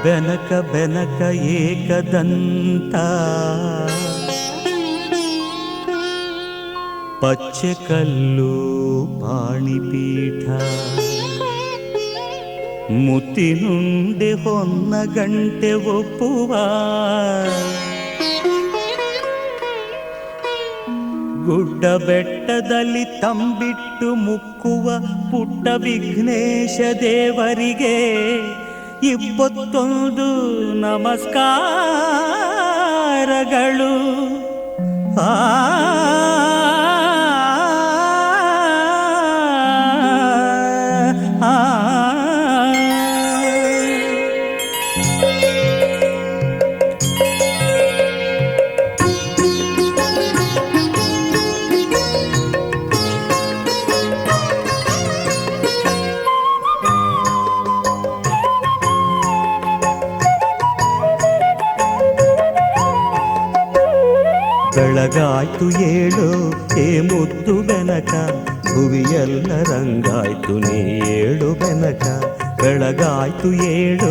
ಬೆನಕ ಬೆನಕ ಏಕದಂತ ಪಚ್ಚೆ ಕಲ್ಲು ಪಾಣಿಪೀಠ ಮುತ್ತಿನುಂಡೆ ಹೊನ್ನ ಗಂಟೆ ಒಪ್ಪುವ ಗುಡ್ಡ ಬೆಟ್ಟದಲ್ಲಿ ತಂಬಿಟ್ಟು ಮುಕ್ಕುವ ಪುಟ್ಟ ವಿಘ್ನೇಶ ದೇವರಿಗೆ 21 ನಮಸ್ಕಾರಗಳು. ಬೆಳಗಾಯ್ತು ಏಳು ಏ ಮುದ್ದು ಬೆನಕ, ಭುವಿಯೆಲ್ಲ ರಂಗಾಯ್ತು ನೀ ಏಳು ಬೆನಕ. ಬೆಳಗಾಯ್ತು ಏಳು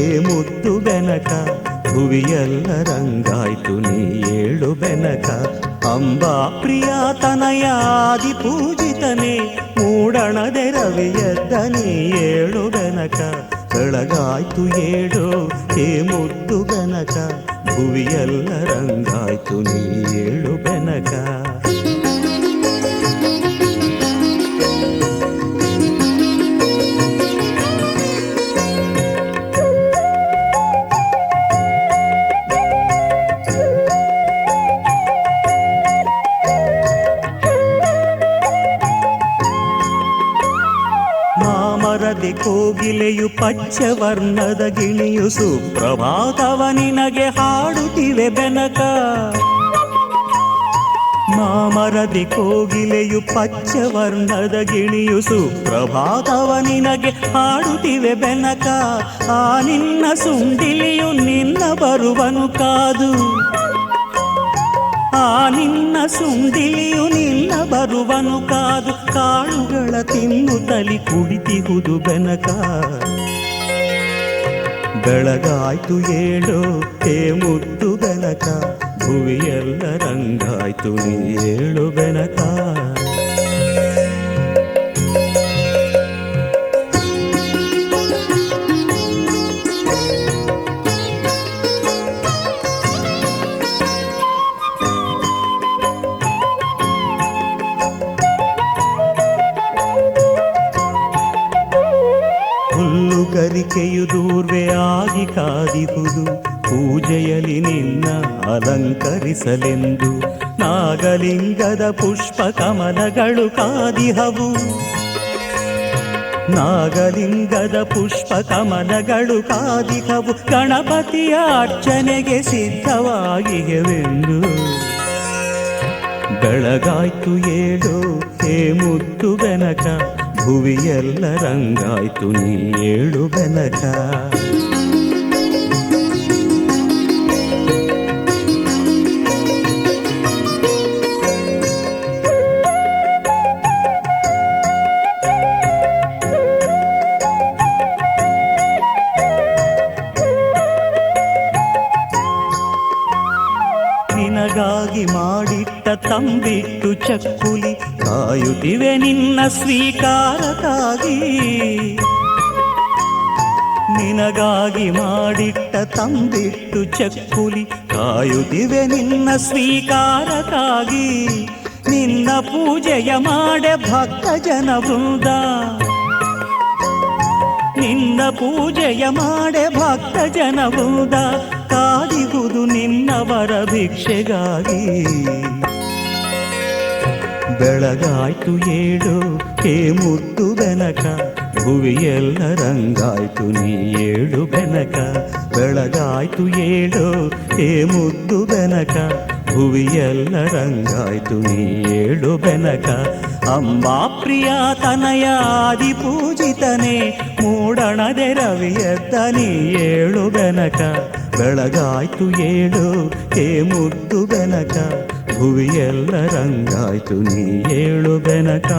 ಏ ಮುದ್ದು ಬೆನಕ, ಭುವಿಯೆಲ್ಲ ರಂಗಾಯ್ತು ನೀ ಏಳು ಬೆನಕ. ಅಂಬಾ ಪ್ರಿಯ ತನಯಾದಿ ಪೂಜಿತನೇ, ಮೂಡಣದೆ ರವಿಯದ್ದ ನೀ ಏಳು ಬೆನಕ. ಬೆಳಗಾಯ್ತು ಏಳು ಏ ಮುದ್ದು ಬೆನಕ, ಭುವಿಯೆಲ್ಲ ರಂಗಾಯ್ತು ನೀ ಏಳು ಬೆನಕ. ಮಾಮರದೆ ಕೋಗಿಲೆಯು ಪಚ್ಚವರ್ಣದ ಗಿಣಿಯು ಸುಪ್ರಭಾತವ ನಿನಗೆ ಹಾಡುತ್ತಿವೆ ಬೆನಕ. ಮಾಮರದೆ ಕೋಗಿಲೆಯು ಪಚ್ಚವರ್ಣದ ಗಿಣಿಯು ಸುಪ್ರಭಾತವ ನಿನಗೆ ಹಾಡುತ್ತಿವೆ ಬೆನಕ. ಆ ನಿನ್ನ ಸುಂಡಿಲಿಯು ನಿನ್ನ ಬರುವನು ಕಾದು, ಆ ನಿನ್ನ ಸುಂಡಿಲಿಯು ನಿನ್ನ ಬರುವನು ಕಾದು. ಕಾಳುಗಳ ತಿನ್ನುತ್ತಲಿ ಕುಳಿತಿಹುದು ಬೆನಕ. ಬೆಳಗಾಯ್ತು ಏಳು ಏ ಮುದ್ದು ಬೆನಕ, ಭುವಿಯೆಲ್ಲ ರಂಗಾಯ್ತು ನೀ ಏಳು ಬೆನಕ. ಹುಲ್ಲುಗರಿಕೆಯು ದೂರ್ವೆಯಾಗಿ ಕಾದಿಹುದು, ಪೂಜೆಯಲ್ಲಿ ನಿನ್ನ ಅಲಂಕರಿಸಲೆಂದು. ನಾಗಲಿಂಗದ ಪುಷ್ಪ ಕಮಲಗಳು ಕಾದಿಹವು, ನಾಗಲಿಂಗದ ಪುಷ್ಪ ಕಮಲಗಳು ಕಾದಿಹವು. ಗಣಪತಿಯ ಅರ್ಚನೆಗೆ ಸಿದ್ಧವಾಗಿವೆಂದು. ಬೆಳಗಾಯ್ತು ಏಳು ಹೇ ಮುದ್ದು ಬೆನಕ, ಭುವಿಯೆಲ್ಲ ರಂಗಾಯ್ತು ನೀ ಏಳು ಬೆನಕ. ನಿನಗಾಗಿ ಮಾಡಿಟ್ಟ ತಂಬಿಟ್ಟು ಚಕ್ಕುಲಿ ಕಾಯುತ್ತಿವೆ ನಿನ್ನ ಸ್ವೀಕಾರಕ್ಕಾಗಿ. ನಿನಗಾಗಿ ಮಾಡಿಟ್ಟ ತಂಬಿಟ್ಟು ಚಕ್ಕುಲಿ ಕಾಯುತ್ತಿವೆ ನಿನ್ನ ಸ್ವೀಕಾರಕ್ಕಾಗಿ. ನಿನ್ನ ಪೂಜೆಯ ಮಾಡೆ ಭಕ್ತ ಜನ ವೃಂದ, ನಿನ್ನ ಪೂಜೆಯ ಮಾಡೆ ಭಕ್ತ ಜನ ವೃಂದ. ಕಾದಿಹುದು ನಿನ್ನವರ ಭಿಕ್ಷೆಗಾಗಿ. ಬೆಳಗಾಯ್ತು ಏಳು ಹೇ ಮುದ್ದು ಬೆನಕ, ಭುವಿಯೆಲ್ಲ ರಂಗಾಯ್ತು ನೀ ಏಳು ಬೆನಕ. ಬೆಳಗಾಯ್ತು ಏಳು ಹೇ ಮುದ್ದು ಬೆನಕ, ಭುವಿಯೆಲ್ಲ ರಂಗಾಯ್ತು ನೀ ಏಳು ಬೆನಕ. ಅಂಬಾ ಪ್ರಿಯ ತನಯಾದಿ ಪೂಜಿತನೇ, ಮೂಡಣದೆ ರವಿಯದ್ದ ನೀ ಏಳು ಬೆನಕ. ಬೆಳಗಾಯ್ತು ಏಳು ಹೇ ಮುದ್ದು ಬೆನಕ, ಭುವಿಯೆಲ್ಲ ರಂಗಾಯ್ತು ನೀ ಏಳು ಬೆನಕ.